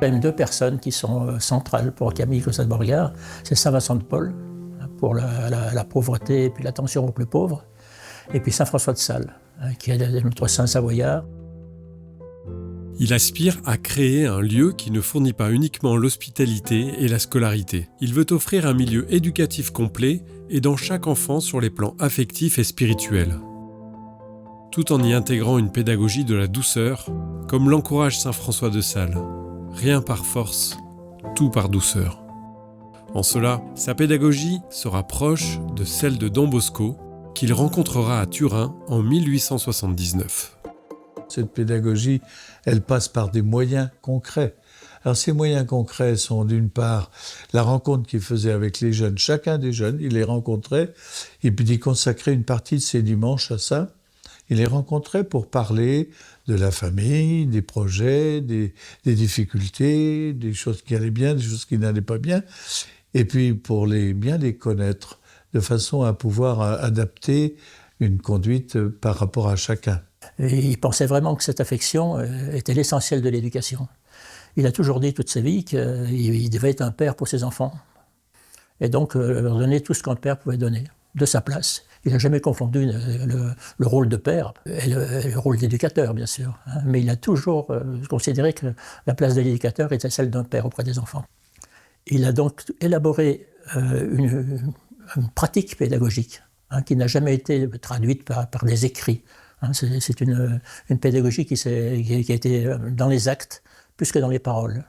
Il y a même deux personnes qui sont centrales pour Camille Claudel-Beauregard. C'est Saint Vincent de Paul, pour la pauvreté et puis l'attention aux plus pauvres, et puis Saint François de Sales, qui est notre saint savoyard. Il aspire à créer un lieu qui ne fournit pas uniquement l'hospitalité et la scolarité. Il veut offrir un milieu éducatif complet et dans chaque enfant sur les plans affectifs et spirituels, tout en y intégrant une pédagogie de la douceur, comme l'encourage saint François de Sales. Rien par force, tout par douceur. En cela, sa pédagogie sera proche de celle de Don Bosco, qu'il rencontrera à Turin en 1879. Cette pédagogie, elle passe par des moyens concrets. Alors ces moyens concrets sont d'une part la rencontre qu'il faisait avec les jeunes, chacun des jeunes, il les rencontrait, et puis il consacrait une partie de ses dimanches à ça. Il les rencontrait pour parler de la famille, des projets, des difficultés, des choses qui allaient bien, des choses qui n'allaient pas bien, et puis pour bien les connaître, de façon à pouvoir adapter une conduite par rapport à chacun. Et il pensait vraiment que cette affection était l'essentiel de l'éducation. Il a toujours dit toute sa vie qu'il devait être un père pour ses enfants. Et donc leur donner tout ce qu'un père pouvait donner, de sa place. Il n'a jamais confondu le rôle de père et le rôle d'éducateur, bien sûr. Mais il a toujours considéré que la place de l'éducateur était celle d'un père auprès des enfants. Il a donc élaboré une pratique pédagogique qui n'a jamais été traduite par des écrits. C'est une pédagogie qui a été dans les actes plus que dans les paroles.